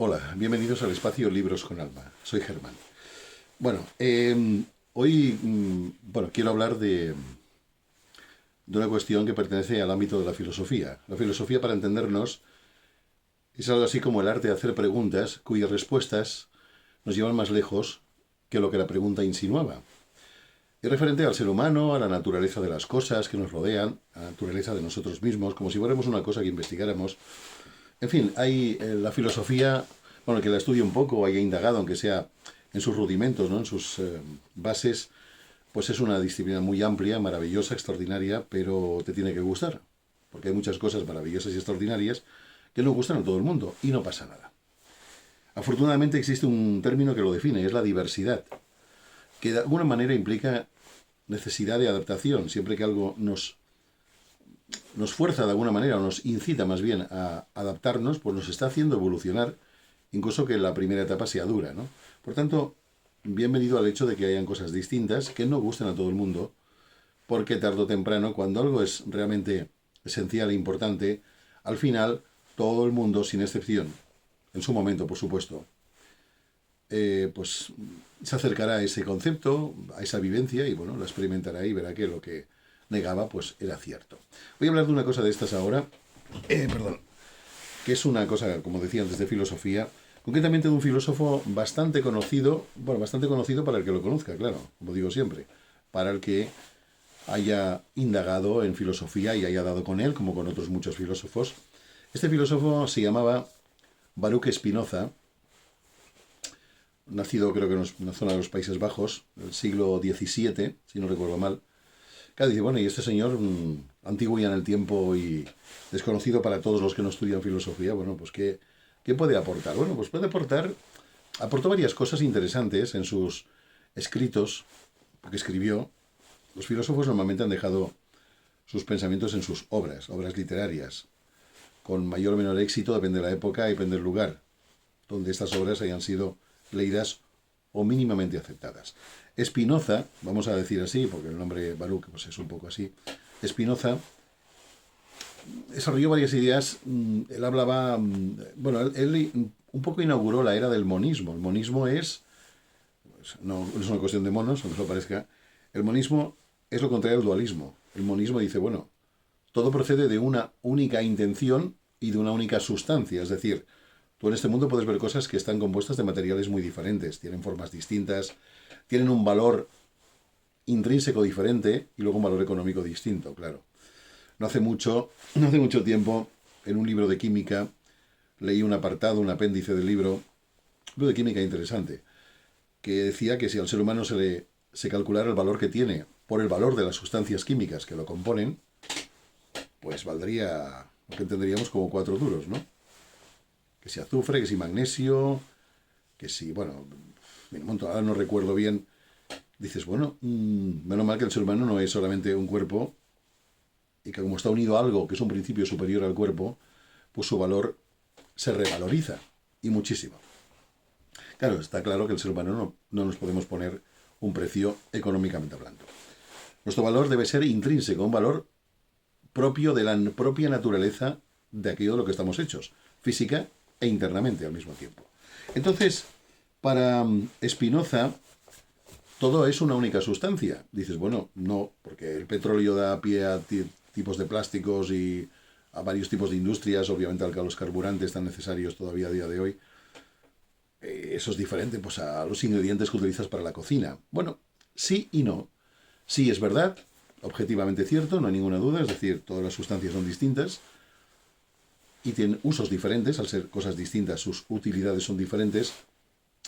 Hola, bienvenidos al espacio Libros con Alma. Soy Germán. Bueno, hoy quiero hablar de una cuestión que pertenece al ámbito de la filosofía. La filosofía, para entendernos, es algo así como el arte de hacer preguntas cuyas respuestas nos llevan más lejos que lo que la pregunta insinuaba. Es referente al ser humano, a la naturaleza de las cosas que nos rodean, a la naturaleza de nosotros mismos, como si fuéramos una cosa que investigáramos. En fin, hay la filosofía, bueno, el que la estudie un poco o haya indagado, aunque sea en sus rudimentos, ¿no? En sus bases, pues es una disciplina muy amplia, maravillosa, extraordinaria, pero te tiene que gustar, porque hay muchas cosas maravillosas y extraordinarias que no gustan a todo el mundo y no pasa nada. Afortunadamente existe un término que lo define, es la diversidad, que de alguna manera implica necesidad de adaptación, siempre que algo nos fuerza de alguna manera, o nos incita más bien a adaptarnos, pues nos está haciendo evolucionar, incluso que la primera etapa sea dura, ¿no? Por tanto, bienvenido al hecho de que hayan cosas distintas que no gusten a todo el mundo, porque tarde o temprano, cuando algo es realmente esencial e importante, al final todo el mundo, sin excepción, en su momento, por supuesto, pues se acercará a ese concepto, a esa vivencia y bueno, la experimentará y verá que lo que negaba pues era cierto. Voy a hablar de una cosa de estas ahora, perdón, que es una cosa, como decía antes, de filosofía, concretamente de un filósofo bastante conocido, bueno, bastante conocido para el que lo conozca, claro, como digo siempre, para el que haya indagado en filosofía y haya dado con él, como con otros muchos filósofos. Este filósofo se llamaba Baruch Spinoza, nacido creo que en una zona de los Países Bajos, del siglo XVII, si no recuerdo mal. Claro, dice, bueno, y este señor, antiguo ya en el tiempo y desconocido para todos los que no estudian filosofía, bueno, pues ¿qué puede aportar? Bueno, pues puede aportó varias cosas interesantes en sus escritos, porque escribió. Los filósofos normalmente han dejado sus pensamientos en sus obras literarias, con mayor o menor éxito, depende de la época y depende del lugar, donde estas obras hayan sido leídas o mínimamente aceptadas. Spinoza, vamos a decir así, porque el nombre Baruch pues es un poco así, Spinoza desarrolló varias ideas. Él hablaba, bueno, él un poco inauguró la era del monismo. El monismo es, pues, no es una cuestión de monos, aunque os lo parezca, el monismo es lo contrario al dualismo. El monismo dice, bueno, todo procede de una única intención y de una única sustancia, es decir, tú en este mundo puedes ver cosas que están compuestas de materiales muy diferentes, tienen formas distintas, tienen un valor intrínseco diferente y luego un valor económico distinto, claro. No hace mucho tiempo, en un libro de química, leí un apartado, un apéndice del libro, un libro de química interesante, que decía que si al ser humano se calculara el valor que tiene por el valor de las sustancias químicas que lo componen, pues valdría lo que entenderíamos como 4 duros, ¿no? Que si azufre, que si magnesio, que si, bueno, un montón, ahora no recuerdo bien. Dices, bueno, menos mal que el ser humano no es solamente un cuerpo y que como está unido a algo que es un principio superior al cuerpo, pues su valor se revaloriza y muchísimo. Claro, está claro que el ser humano no nos podemos poner un precio económicamente hablando. Nuestro valor debe ser intrínseco, un valor propio de la propia naturaleza de aquello de lo que estamos hechos, física e internamente al mismo tiempo. Entonces, para Spinoza, todo es una única sustancia. Dices, bueno, no, porque el petróleo da pie a tipos de plásticos y a varios tipos de industrias, obviamente a los carburantes tan necesarios todavía a día de hoy. Eso es diferente pues, a los ingredientes que utilizas para la cocina. Bueno, sí y no. Sí es verdad, objetivamente cierto, no hay ninguna duda, es decir, todas las sustancias son distintas y tienen usos diferentes, al ser cosas distintas, sus utilidades son diferentes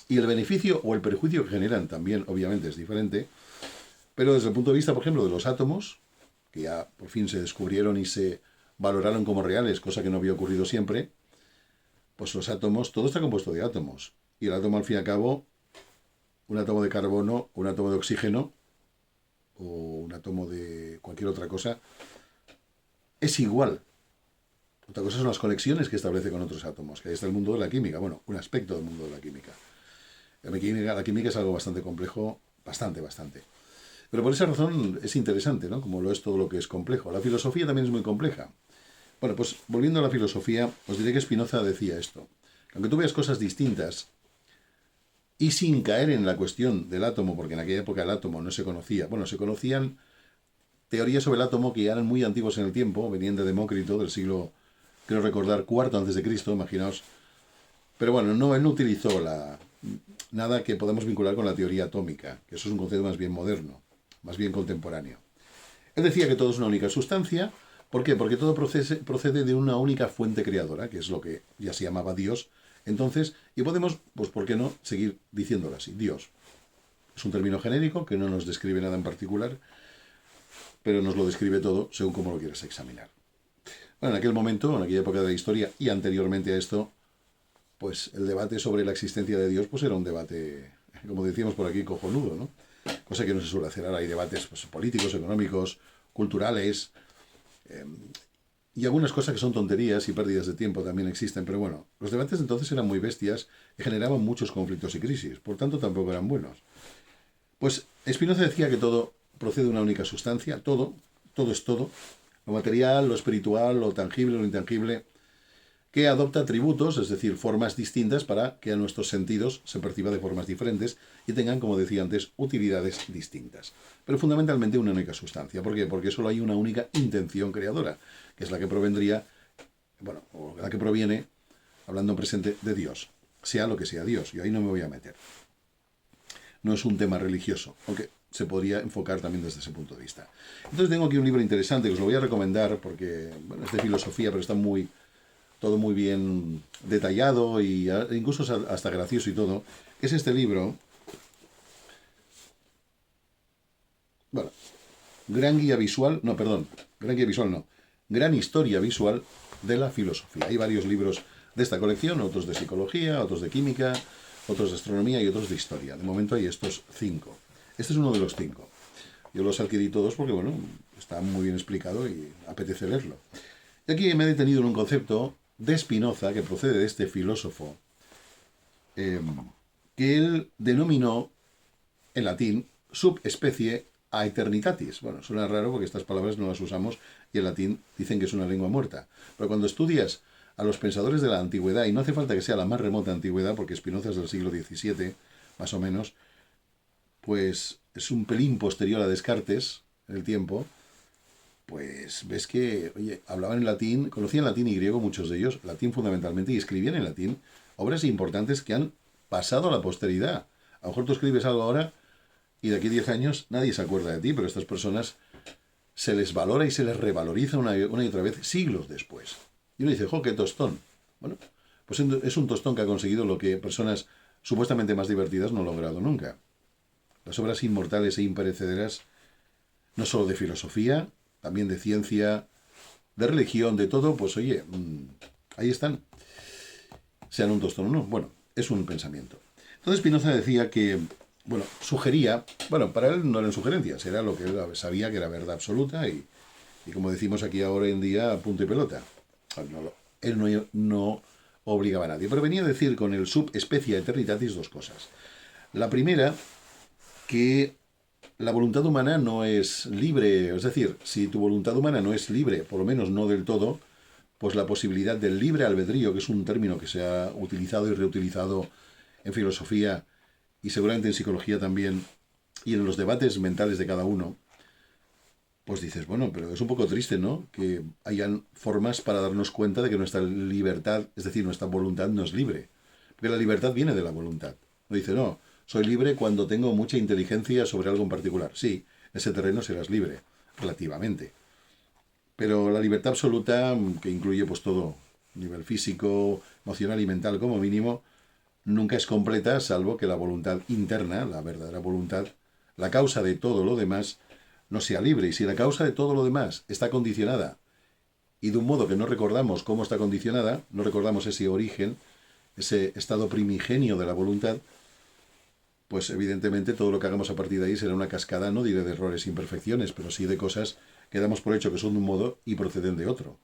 y el beneficio o el perjuicio que generan también, obviamente, es diferente, pero desde el punto de vista, por ejemplo, de los átomos, que ya por fin se descubrieron y se valoraron como reales, cosa que no había ocurrido siempre, pues los átomos, todo está compuesto de átomos. Y el átomo, al fin y al cabo, un átomo de carbono, un átomo de oxígeno o un átomo de cualquier otra cosa, es igual. Otra cosa son las conexiones que establece con otros átomos, que ahí está el mundo de la química, bueno, un aspecto del mundo de la química. La química es algo bastante complejo, bastante. Pero por esa razón es interesante, ¿no? Como lo es todo lo que es complejo. La filosofía también es muy compleja. Bueno, pues volviendo a la filosofía, os diré que Spinoza decía esto, aunque tú veas cosas distintas, y sin caer en la cuestión del átomo, porque en aquella época el átomo no se conocía, bueno, se conocían teorías sobre el átomo que ya eran muy antiguos en el tiempo, venían de Demócrito, del siglo, creo recordar, cuarto antes de Cristo, imaginaos. Pero bueno, no, él no utilizó nada que podamos vincular con la teoría atómica, que eso es un concepto más bien moderno, más bien contemporáneo. Él decía que todo es una única sustancia. ¿Por qué? Porque todo procede de una única fuente creadora, que es lo que ya se llamaba Dios. Entonces, y podemos, pues ¿por qué no seguir diciéndolo así? Dios. Es un término genérico que no nos describe nada en particular, pero nos lo describe todo según cómo lo quieras examinar. Bueno, en aquel momento, en aquella época de la historia y anteriormente a esto, pues el debate sobre la existencia de Dios pues era un debate, como decíamos por aquí, cojonudo, ¿no? Cosa que no se suele hacer ahora. Hay debates pues, políticos, económicos, culturales, y algunas cosas que son tonterías y pérdidas de tiempo también existen, pero bueno, los debates entonces eran muy bestias y generaban muchos conflictos y crisis, por tanto tampoco eran buenos. Pues Spinoza decía que todo procede de una única sustancia, todo es todo, lo material, lo espiritual, lo tangible, lo intangible, que adopta atributos, es decir, formas distintas para que a nuestros sentidos se perciba de formas diferentes y tengan, como decía antes, utilidades distintas. Pero fundamentalmente una única sustancia. ¿Por qué? Porque solo hay una única intención creadora, que es la que provendría, bueno, o la que proviene, hablando en presente, de Dios. Sea lo que sea Dios. Yo ahí no me voy a meter. No es un tema religioso, aunque se podría enfocar también desde ese punto de vista. Entonces tengo aquí un libro interesante que os lo voy a recomendar porque, bueno, es de filosofía, pero está todo muy bien detallado e incluso hasta gracioso y todo, es este libro, bueno, Gran Guía Visual, no, perdón, Gran Guía Visual no, Gran Historia Visual de la Filosofía. Hay varios libros de esta colección, otros de psicología, otros de química, otros de astronomía y otros de historia. De momento hay estos 5. Este es uno de los 5. Yo los adquirí todos porque, bueno, está muy bien explicado y apetece leerlo. Y aquí me he detenido en un concepto de Spinoza, que procede de este filósofo, que él denominó en latín subespecie aeternitatis. Bueno, suena raro porque estas palabras no las usamos y en latín dicen que es una lengua muerta. Pero cuando estudias a los pensadores de la antigüedad, y no hace falta que sea la más remota antigüedad, porque Spinoza es del siglo XVII, más o menos, pues es un pelín posterior a Descartes en el tiempo, pues ves que, oye, hablaban en latín, conocían latín y griego muchos de ellos, latín fundamentalmente, y escribían en latín obras importantes que han pasado a la posteridad. A lo mejor tú escribes algo ahora y de aquí a 10 años nadie se acuerda de ti, pero a estas personas se les valora y se les revaloriza una y otra vez siglos después. Y uno dice, ¡jo, qué tostón! Bueno, pues es un tostón que ha conseguido lo que personas supuestamente más divertidas no han logrado nunca. Las obras inmortales e imperecederas, no solo de filosofía, también de ciencia, de religión, de todo, pues oye, ahí están. Sean un tostón o no. Bueno, es un pensamiento. Entonces Spinoza decía que, bueno, sugería, bueno, para él no eran sugerencias, era lo que él sabía que era verdad absoluta y como decimos aquí ahora en día, punto y pelota. Él no obligaba a nadie, pero venía a decir con el subespecie eternitatis dos cosas. La primera, que la voluntad humana no es libre, es decir, si tu voluntad humana no es libre, por lo menos no del todo, pues la posibilidad del libre albedrío, que es un término que se ha utilizado y reutilizado en filosofía y seguramente en psicología también, y en los debates mentales de cada uno, pues dices, bueno, pero es un poco triste, ¿no? Que hayan formas para darnos cuenta de que nuestra libertad, es decir, nuestra voluntad no es libre. Porque la libertad viene de la voluntad. No dice, no, soy libre cuando tengo mucha inteligencia sobre algo en particular. Sí, en ese terreno serás libre, relativamente. Pero la libertad absoluta, que incluye pues todo, nivel físico, emocional y mental como mínimo, nunca es completa salvo que la voluntad interna, la verdadera voluntad, la causa de todo lo demás, no sea libre. Y si la causa de todo lo demás está condicionada, y de un modo que no recordamos cómo está condicionada, no recordamos ese origen, ese estado primigenio de la voluntad, pues evidentemente todo lo que hagamos a partir de ahí será una cascada, no diré de errores e imperfecciones, pero sí de cosas que damos por hecho que son de un modo y proceden de otro.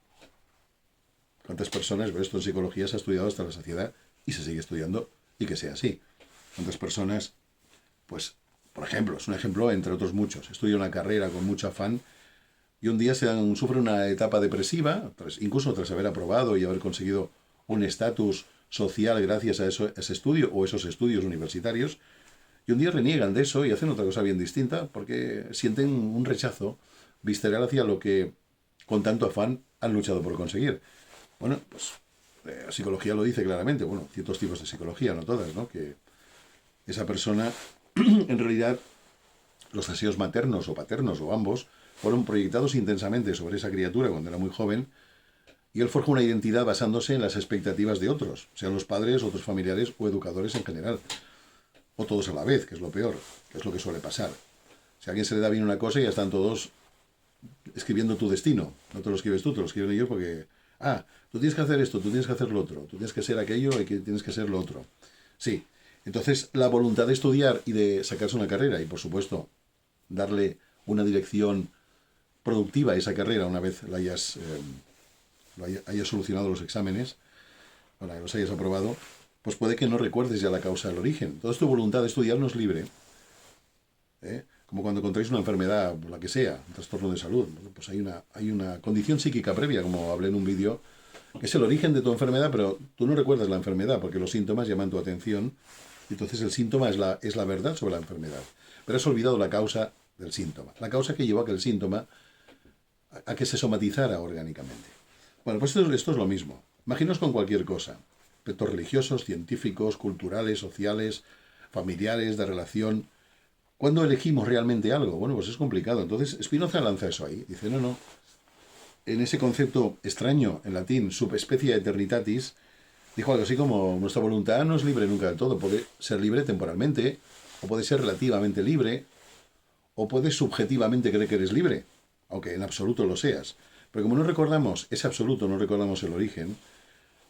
¿Cuántas personas, esto en psicología se ha estudiado hasta la saciedad y se sigue estudiando y que sea así? ¿Cuántas personas, pues, por ejemplo, es un ejemplo entre otros muchos, estudia una carrera con mucho afán y un día sufre una etapa depresiva, incluso tras haber aprobado y haber conseguido un estatus social gracias a ese estudio o esos estudios universitarios, y un día reniegan de eso y hacen otra cosa bien distinta porque sienten un rechazo visceral hacia lo que con tanto afán han luchado por conseguir. Bueno, pues la psicología lo dice claramente, bueno, ciertos tipos de psicología, no todas, ¿no? Que esa persona, en realidad, los deseos maternos o paternos o ambos, fueron proyectados intensamente sobre esa criatura cuando era muy joven, y él forja una identidad basándose en las expectativas de otros, sean los padres, otros familiares o educadores en general, o todos a la vez, que es lo peor, que es lo que suele pasar. Si a alguien se le da bien una cosa, ya están todos escribiendo tu destino. No te lo escribes tú, te lo escriben ellos porque, tú tienes que hacer esto, tú tienes que hacer lo otro, tú tienes que ser aquello y que tienes que ser lo otro. Sí, entonces la voluntad de estudiar y de sacarse una carrera y, por supuesto, darle una dirección productiva a esa carrera una vez la hayas solucionado los exámenes, para que los hayas aprobado, pues puede que no recuerdes ya la causa del origen. Entonces tu voluntad de estudiar no es libre. Como cuando encontráis una enfermedad, la que sea, un trastorno de salud, pues hay una condición psíquica previa, como hablé en un vídeo, que es el origen de tu enfermedad, pero tú no recuerdas la enfermedad porque los síntomas llaman tu atención, y entonces el síntoma es la verdad sobre la enfermedad. Pero has olvidado la causa del síntoma, la causa que llevó a que el síntoma a que se somatizara orgánicamente. Bueno, pues esto es lo mismo. Imaginaos con cualquier cosa. Aspectos religiosos, científicos, culturales, sociales, familiares, de relación. ¿Cuándo elegimos realmente algo? Bueno, pues es complicado. Entonces Spinoza lanza eso ahí. Dice, no. En ese concepto extraño, en latín, subespecie eternitatis, dijo algo así como, nuestra voluntad no es libre nunca del todo. Puede ser libre temporalmente, o puede ser relativamente libre, o puedes subjetivamente creer que eres libre, aunque en absoluto lo seas. Pero como no recordamos ese absoluto, no recordamos el origen,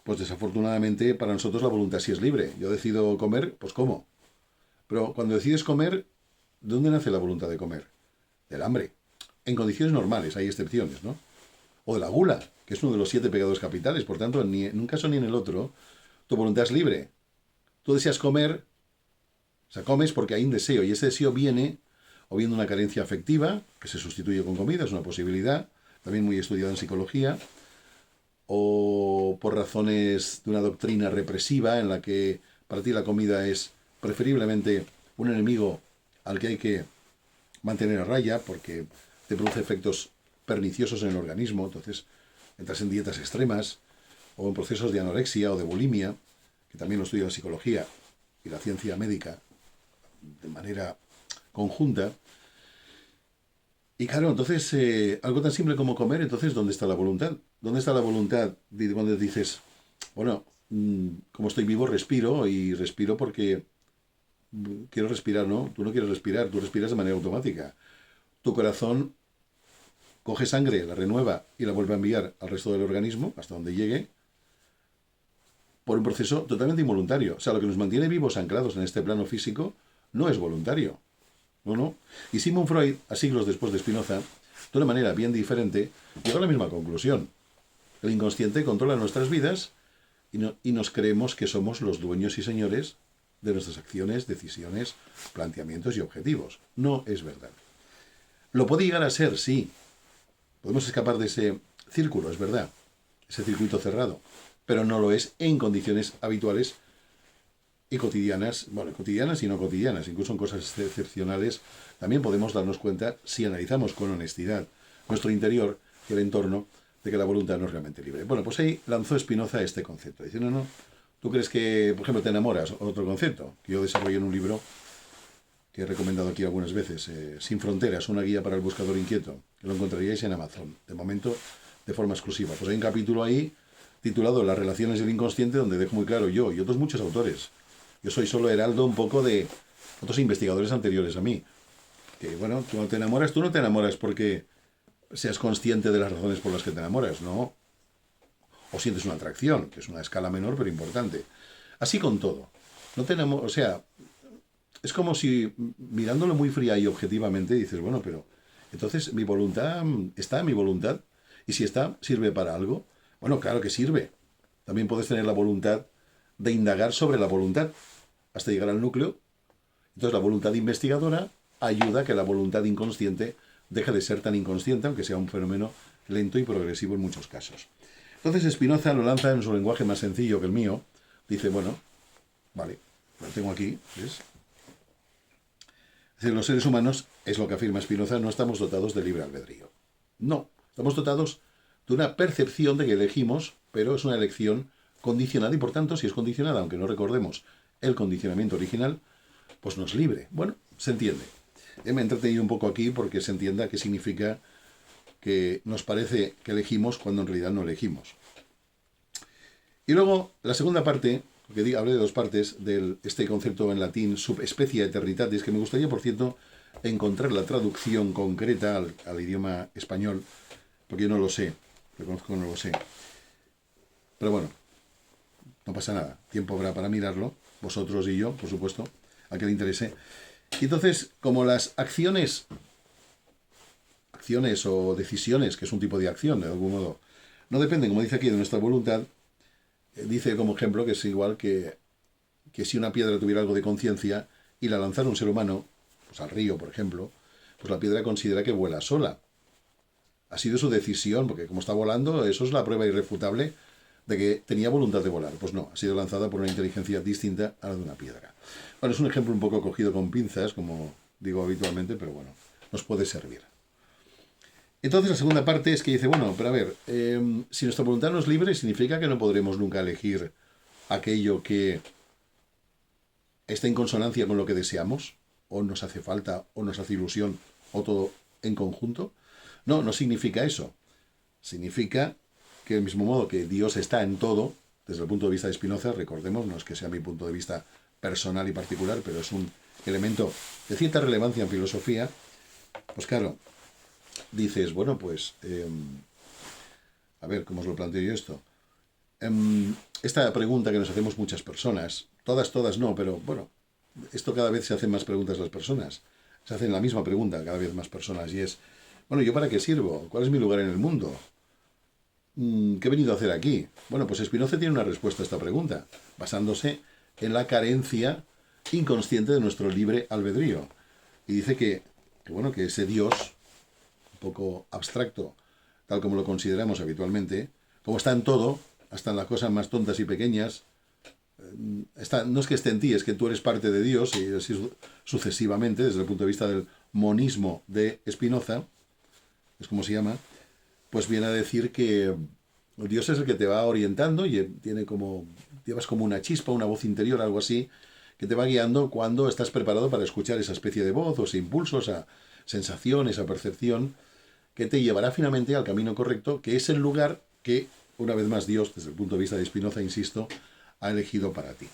pues desafortunadamente para nosotros la voluntad sí es libre. Yo decido comer, pues como. Pero cuando decides comer, ¿de dónde nace la voluntad de comer? Del hambre. En condiciones normales, hay excepciones, ¿no? O de la gula, que es uno de los 7 pecados capitales. Por tanto, ni en un caso ni en el otro, tu voluntad es libre. Tú deseas comer, o sea, comes porque hay un deseo, y ese deseo viene o viendo una carencia afectiva, que se sustituye con comida, es una posibilidad, también muy estudiada en psicología, o por razones de una doctrina represiva en la que para ti la comida es preferiblemente un enemigo al que hay que mantener a raya porque te produce efectos perniciosos en el organismo, entonces entras en dietas extremas o en procesos de anorexia o de bulimia, que también lo estudia la psicología y la ciencia médica de manera conjunta. Y claro, entonces, algo tan simple como comer, entonces, ¿dónde está la voluntad? ¿Dónde está la voluntad cuando dices, bueno, como estoy vivo, respiro, y respiro porque quiero respirar, ¿no? Tú no quieres respirar, tú respiras de manera automática. Tu corazón coge sangre, la renueva y la vuelve a enviar al resto del organismo, hasta donde llegue, por un proceso totalmente involuntario. O sea, lo que nos mantiene vivos, anclados en este plano físico, no es voluntario. No. Y Sigmund Freud, a siglos después de Spinoza, de una manera bien diferente, llegó a la misma conclusión. El inconsciente controla nuestras vidas y nos creemos que somos los dueños y señores de nuestras acciones, decisiones, planteamientos y objetivos. No es verdad. Lo puede llegar a ser, sí. Podemos escapar de ese círculo, es verdad. Ese circuito cerrado. Pero no lo es en condiciones habituales y cotidianas, bueno, cotidianas y no cotidianas, incluso en cosas excepcionales, también podemos darnos cuenta, si analizamos con honestidad nuestro interior y el entorno, de que la voluntad no es realmente libre. Bueno, pues ahí lanzó Spinoza este concepto. Dice, no, tú crees que, por ejemplo, te enamoras, otro concepto, que yo desarrollé en un libro que he recomendado aquí algunas veces, Sin Fronteras, una guía para el buscador inquieto, que lo encontraríais en Amazon, de momento, de forma exclusiva. Pues hay un capítulo ahí titulado Las relaciones del inconsciente, donde dejo muy claro yo y otros muchos autores. Yo soy solo heraldo un poco de otros investigadores anteriores a mí. Que, bueno, tú no te enamoras porque seas consciente de las razones por las que te enamoras, ¿no? O sientes una atracción, que es una escala menor pero importante. Así con todo. No te enamoras, o sea, es como si mirándolo muy fría y objetivamente dices, bueno, pero entonces mi voluntad, ¿está mi voluntad? Y si está, ¿sirve para algo? Bueno, claro que sirve. También puedes tener la voluntad de indagar sobre la voluntad hasta llegar al núcleo. Entonces la voluntad investigadora ayuda a que la voluntad inconsciente deje de ser tan inconsciente, aunque sea un fenómeno lento y progresivo en muchos casos. Entonces Spinoza lo lanza en su lenguaje más sencillo que el mío, dice, bueno, vale, lo tengo aquí, ¿ves? Es decir, los seres humanos, es lo que afirma Spinoza, no estamos dotados de libre albedrío. No, estamos dotados de una percepción de que elegimos, pero es una elección condicionada y por tanto, si es condicionada, aunque no recordemos el condicionamiento original, pues no es libre. Bueno, se entiende. Me he entretenido un poco aquí porque se entienda qué significa que nos parece que elegimos cuando en realidad no elegimos. Y luego, la segunda parte, que hablé de dos partes, de este concepto en latín, subespecia eternitatis, que me gustaría, por cierto, encontrar la traducción concreta al idioma español, porque yo no lo sé, reconozco que no lo sé. Pero bueno, no pasa nada, tiempo habrá para mirarlo, vosotros y yo, por supuesto, a que le interese. Y entonces, como las acciones o decisiones, que es un tipo de acción, de algún modo, no dependen, como dice aquí, de nuestra voluntad, dice como ejemplo que es igual que si una piedra tuviera algo de conciencia y la lanzara un ser humano, pues al río, por ejemplo, pues la piedra considera que vuela sola. Ha sido su decisión, porque como está volando, eso es la prueba irrefutable de que tenía voluntad de volar. Pues no, ha sido lanzada por una inteligencia distinta a la de una piedra. Bueno, es un ejemplo un poco cogido con pinzas, como digo habitualmente, pero bueno, nos puede servir. Entonces la segunda parte es que dice, bueno, pero a ver, si nuestra voluntad no es libre, significa que no podremos nunca elegir aquello que está en consonancia con lo que deseamos, o nos hace falta, o nos hace ilusión, o todo en conjunto. No, no significa eso. Significa que del mismo modo que Dios está en todo, desde el punto de vista de Spinoza, recordemos, no es que sea mi punto de vista personal y particular, pero es un elemento de cierta relevancia en filosofía, pues claro, dices, bueno, pues, a ver, ¿cómo os lo planteo yo esto? Esta pregunta que nos hacemos muchas personas, todas no, pero bueno, esto cada vez se hacen más preguntas las personas, se hacen la misma pregunta cada vez más personas y es, bueno, ¿yo para qué sirvo? ¿Cuál es mi lugar en el mundo? ¿Qué he venido a hacer aquí? Bueno, pues Spinoza tiene una respuesta a esta pregunta, basándose en la carencia inconsciente de nuestro libre albedrío. Y dice bueno, que ese Dios, un poco abstracto, tal como lo consideramos habitualmente, como está en todo, hasta en las cosas más tontas y pequeñas, no es que esté en ti, es que tú eres parte de Dios, y así sucesivamente, desde el punto de vista del monismo de Spinoza, es como se llama, pues viene a decir que Dios es el que te va orientando y llevas como una chispa, una voz interior, algo así, que te va guiando cuando estás preparado para escuchar esa especie de voz, o ese impulso, esa sensación, esa percepción, que te llevará finalmente al camino correcto, que es el lugar que, una vez más, Dios, desde el punto de vista de Spinoza, insisto, ha elegido para ti.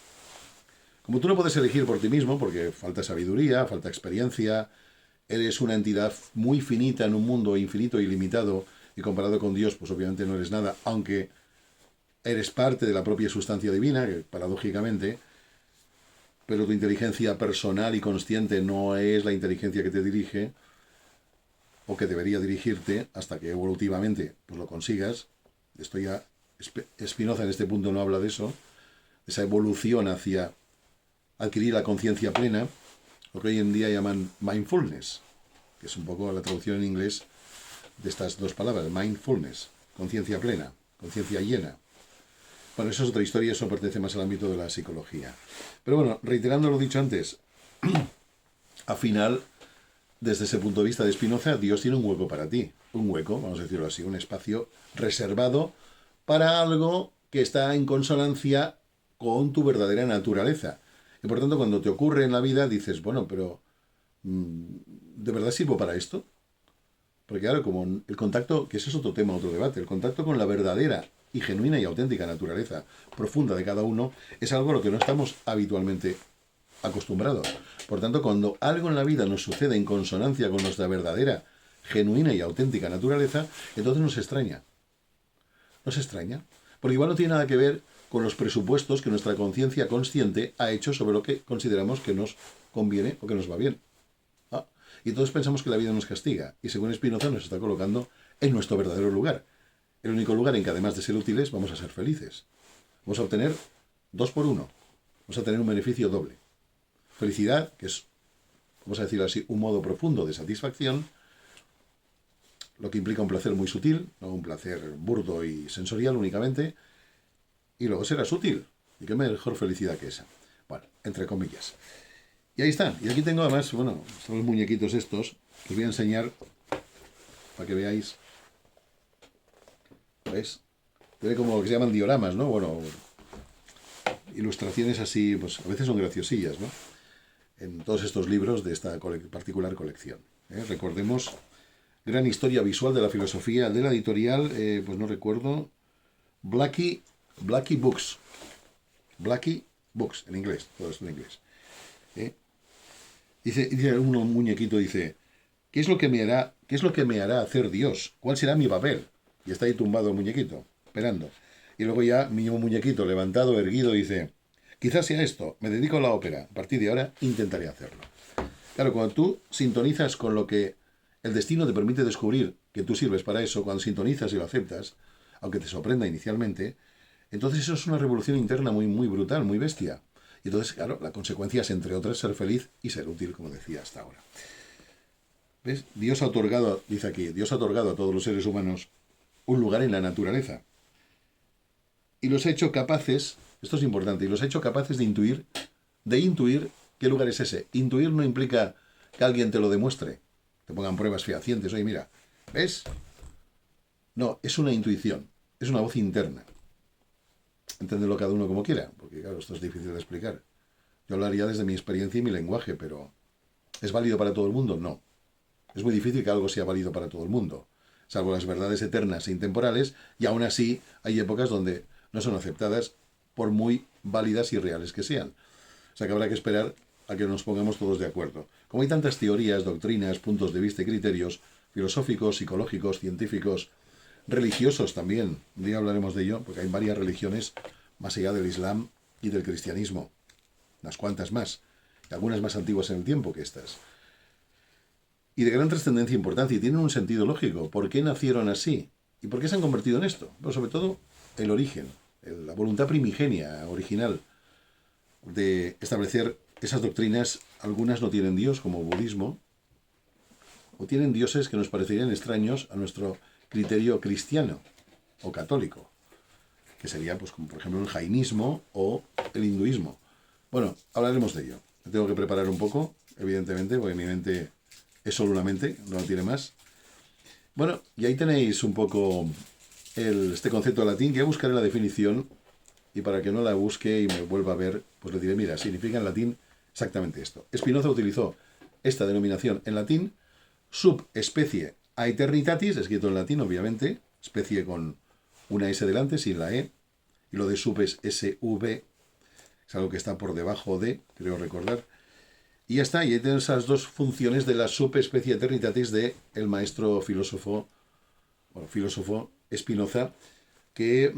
Como tú no puedes elegir por ti mismo, porque falta sabiduría, falta experiencia, eres una entidad muy finita en un mundo infinito y limitado, y comparado con Dios, pues obviamente no eres nada, aunque eres parte de la propia sustancia divina, que paradójicamente, pero tu inteligencia personal y consciente no es la inteligencia que te dirige, o que debería dirigirte, hasta que evolutivamente pues lo consigas. Esto ya, Spinoza en este punto no habla de eso, esa evolución hacia adquirir la conciencia plena, lo que hoy en día llaman mindfulness, que es un poco la traducción en inglés de estas dos palabras, mindfulness, conciencia plena, conciencia llena. Bueno, eso es otra historia, eso pertenece más al ámbito de la psicología. Pero bueno, reiterando lo dicho antes, al final, desde ese punto de vista de Spinoza, Dios tiene un hueco para ti. Un hueco, vamos a decirlo así, un espacio reservado para algo que está en consonancia con tu verdadera naturaleza. Y por tanto, cuando te ocurre en la vida, dices, bueno, pero ¿de verdad sirvo para esto? Porque claro, como el contacto, que ese es otro tema, otro debate, el contacto con la verdadera y genuina y auténtica naturaleza profunda de cada uno es algo a lo que no estamos habitualmente acostumbrados. Por tanto, cuando algo en la vida nos sucede en consonancia con nuestra verdadera, genuina y auténtica naturaleza, entonces nos extraña. Nos extraña. Porque igual no tiene nada que ver con los presupuestos que nuestra conciencia consciente ha hecho sobre lo que consideramos que nos conviene o que nos va bien. Y todos pensamos que la vida nos castiga. Y según Spinoza nos está colocando en nuestro verdadero lugar. El único lugar en que además de ser útiles vamos a ser felices. Vamos a obtener 2 por 1. Vamos a tener un beneficio doble. Felicidad, que es, vamos a decirlo así, un modo profundo de satisfacción, lo que implica un placer muy sutil, no un placer burdo y sensorial únicamente, y luego serás útil. Y qué mejor felicidad que esa. Bueno, entre comillas. Y ahí están. Y aquí tengo además, bueno, son los muñequitos estos, que os voy a enseñar para que veáis. ¿Ves? Tiene como que se llaman dioramas, ¿no? Bueno, ilustraciones así, pues a veces son graciosillas, ¿no? En todos estos libros de esta particular colección. Recordemos, gran historia visual de la filosofía de la editorial, pues no recuerdo, Blackie Books. Blackie Books, en inglés, todo esto en inglés. ¿Eh? Dice un muñequito, dice, ¿qué es lo que me hará hacer Dios? ¿Cuál será mi papel? Y está ahí tumbado el muñequito, esperando. Y luego ya mi muñequito levantado, erguido, dice, quizás sea esto, me dedico a la ópera, a partir de ahora intentaré hacerlo. Claro, cuando tú sintonizas con lo que el destino te permite descubrir que tú sirves para eso, cuando sintonizas y lo aceptas, aunque te sorprenda inicialmente, entonces eso es una revolución interna muy, muy brutal, muy bestia. Y entonces, claro, la consecuencia es, entre otras, ser feliz y ser útil, como decía hasta ahora. ¿Ves? Dios ha otorgado, dice aquí, Dios ha otorgado a todos los seres humanos un lugar en la naturaleza. Y los ha hecho capaces, esto es importante, y los ha hecho capaces de intuir qué lugar es ese. Intuir no implica que alguien te lo demuestre, te pongan pruebas fehacientes. Oye, mira, ¿ves? No, es una intuición, es una voz interna. Entenderlo cada uno como quiera, porque claro, esto es difícil de explicar. Yo hablaría desde mi experiencia y mi lenguaje, pero ¿es válido para todo el mundo? No. Es muy difícil que algo sea válido para todo el mundo, salvo las verdades eternas e intemporales, y aún así hay épocas donde no son aceptadas por muy válidas y reales que sean. O sea que habrá que esperar a que nos pongamos todos de acuerdo. Como hay tantas teorías, doctrinas, puntos de vista y criterios filosóficos, psicológicos, científicos, religiosos también, un día hablaremos de ello, porque hay varias religiones más allá del Islam y del cristianismo, unas cuantas más, y algunas más antiguas en el tiempo que estas, y de gran trascendencia e importancia, y tienen un sentido lógico. ¿Por qué nacieron así? ¿Y por qué se han convertido en esto? Pues sobre todo el origen, la voluntad primigenia, original, de establecer esas doctrinas. Algunas no tienen Dios, como el budismo, o tienen dioses que nos parecerían extraños a nuestro criterio cristiano o católico, que sería, pues, como por ejemplo el jainismo o el hinduismo. Bueno, hablaremos de ello. Me tengo que preparar un poco, evidentemente, porque mi mente es solo una mente, no tiene más. Bueno, y ahí tenéis un poco este concepto de latín, que ya buscaré la definición, y para que no la busque y me vuelva a ver, pues le diré, mira, significa en latín exactamente esto. Spinoza utilizó esta denominación en latín, subespecie aeternitatis, escrito en latín, obviamente, especie con una S delante, sin la E, y lo de sub es SV, es algo que está por debajo de, creo recordar. Y ya está, y ahí tenemos esas dos funciones de la subespecie eternitatis de el maestro filósofo Spinoza, que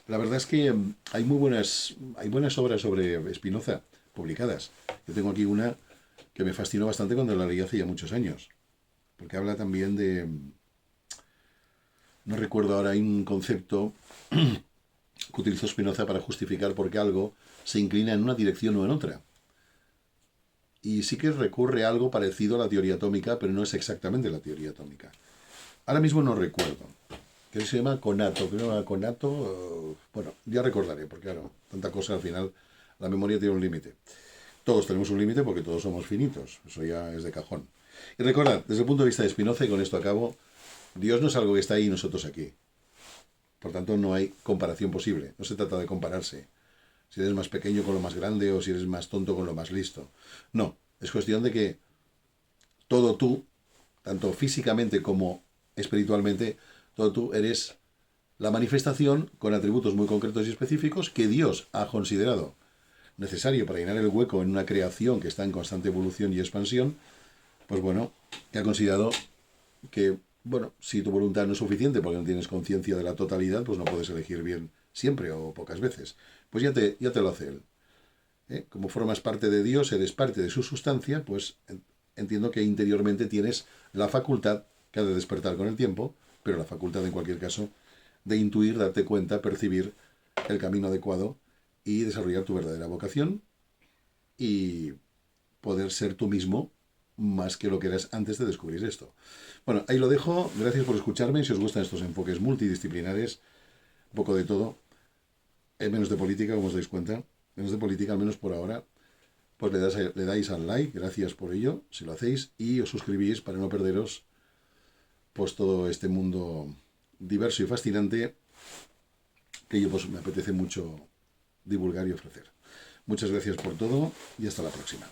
la verdad es que hay buenas obras sobre Spinoza publicadas. Yo tengo aquí una que me fascinó bastante cuando la leí hace ya muchos años, porque habla también de, no recuerdo ahora, hay un concepto que utilizó Spinoza para justificar por qué algo se inclina en una dirección o en otra. Y sí que recurre a algo parecido a la teoría atómica, pero no es exactamente la teoría atómica. Ahora mismo no recuerdo. Que se llama conato. Bueno, ya recordaré, porque claro, tanta cosa al final, la memoria tiene un límite. Todos tenemos un límite porque todos somos finitos. Eso ya es de cajón. Y recordad, desde el punto de vista de Spinoza, y con esto acabo, Dios no es algo que está ahí y nosotros aquí. Por tanto, no hay comparación posible. No se trata de compararse. Si eres más pequeño con lo más grande o si eres más tonto con lo más listo. No, es cuestión de que todo tú, tanto físicamente como espiritualmente, todo tú eres la manifestación con atributos muy concretos y específicos que Dios ha considerado necesario para llenar el hueco en una creación que está en constante evolución y expansión. Pues bueno, que ha considerado que, bueno, si tu voluntad no es suficiente porque no tienes conciencia de la totalidad, pues no puedes elegir bien siempre o pocas veces. Pues ya te lo hace Él. Como formas parte de Dios, eres parte de su sustancia, pues entiendo que interiormente tienes la facultad, que ha de despertar con el tiempo, pero la facultad en cualquier caso, de intuir, darte cuenta, percibir el camino adecuado y desarrollar tu verdadera vocación y poder ser tú mismo más que lo que eras antes de descubrir esto. Bueno, ahí lo dejo. Gracias por escucharme. Si os gustan estos enfoques multidisciplinares, un poco de todo, es menos de política, como os dais cuenta. Menos de política, al menos por ahora. Pues le dais al like, gracias por ello, si lo hacéis, y os suscribís para no perderos pues todo este mundo diverso y fascinante que yo pues me apetece mucho divulgar y ofrecer. Muchas gracias por todo y hasta la próxima.